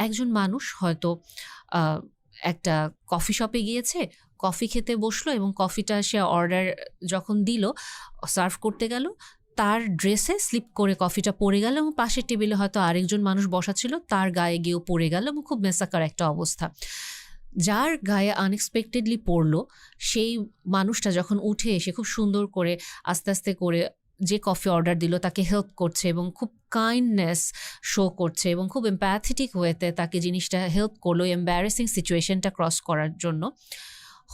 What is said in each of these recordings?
একজন মানুষ হয়তো একটা কফি শপে গিয়েছে, কফি খেতে বসলো এবং কফিটা সে অর্ডার যখন দিল, সার্ভ করতে গেল, তার ড্রেসে স্লিপ করে কফিটা পড়ে গেল এবং পাশের টেবিলে হয়তো আরেকজন মানুষ বসা ছিল, তার গায়ে গিয়েও পড়ে গেল এবং খুব মেসাকার একটা অবস্থা। যার গায়ে আনএক্সপেক্টেডলি পড়লো, সেই মানুষটা যখন উঠে এসে খুব সুন্দর করে আস্তে আস্তে করে যে কফি অর্ডার দিল তাকে হেল্প করছে এবং খুব কাইন্ডনেস শো করছে এবং খুব এম্প্যাথেটিক ওয়েতে তাকে জিনিসটা হেল্প করলো এম্বারেসিং সিচুয়েশনটা ক্রস করার জন্য।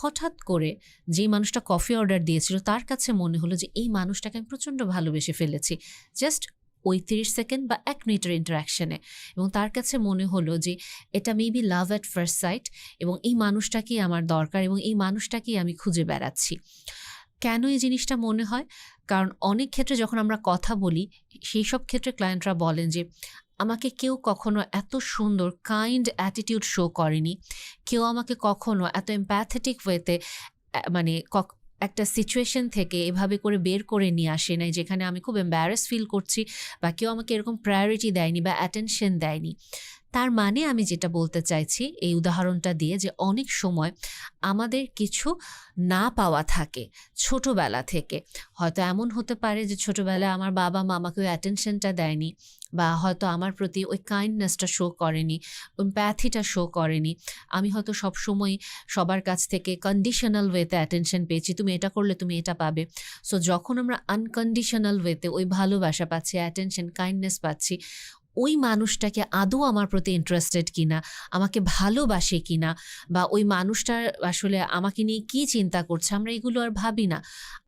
হঠাৎ করে যেই মানুষটা কফি অর্ডার দিয়েছিল তার কাছে মনে হলো যে এই মানুষটাকে আমি প্রচণ্ড ভালোবেসে ফেলেছি, জাস্ট ওই 30 সেকেন্ড বা 1 মিনিটের ইন্টারাকশনে। এবং তার কাছে মনে হলো যে এটা maybe love at first sight এবং এই মানুষটাকেই আমার দরকার এবং এই মানুষটাকেই আমি খুঁজে বেড়াচ্ছি। কেন এই জিনিসটা মনে হয়? কারণ অনেক ক্ষেত্রে যখন আমরা কথা বলি, সেই সব ক্ষেত্রে ক্লায়েন্টরা বলেন যে আমাকে কেউ কখনো এত সুন্দর কাইন্ড অ্যাটিটিউড শো করেনি, কেউ আমাকে কখনো এত এম্প্যাথেটিক ওয়েতে মানে একটা সিচুয়েশন থেকে এভাবে করে বের করে নিয়ে আসে নাই যেখানে আমি খুব এম্বারেস ফিল করছি, বা কেউ আমাকে এরকম প্রায়োরিটি দেয়নি বা অ্যাটেনশন দেয়নি। তার মানে আমি যেটা বলতে চাইছি এই উদাহরণটা দিয়ে, যে অনেক সময় আমাদের কিছু না পাওয়া থাকে ছোটবেলা থেকে। হয়তো এমন হতে পারে যে ছোটবেলায় আমার বাবা মা আমাকে ওই অ্যাটেনশনটা দেয়নি, বা হয়তো আমার প্রতি ওই কাইন্ডনেসটা শো করেনি, এমপ্যাথিটা শো করেনি। আমি হয়তো সবসময় সবার কাছ থেকে কন্ডিশনাল ওয়েতে অ্যাটেনশন পেয়েছি, তুমি এটা করলে তুমি এটা পাবে। সো যখন আমরা আনকন্ডিশনাল ওয়েতে ওই ভালোবাসা পাচ্ছি, অ্যাটেনশন, কাইন্ডনেস পাচ্ছি, ওই মানুষটাকে আদৌ আমার প্রতি ইন্টারেস্টেড কিনা, আমাকে ভালোবাসে কিনা, বা ওই মানুষটার আসলে আমাকে নিয়ে কী চিন্তা করছে, আমরা এগুলো আর ভাবি না।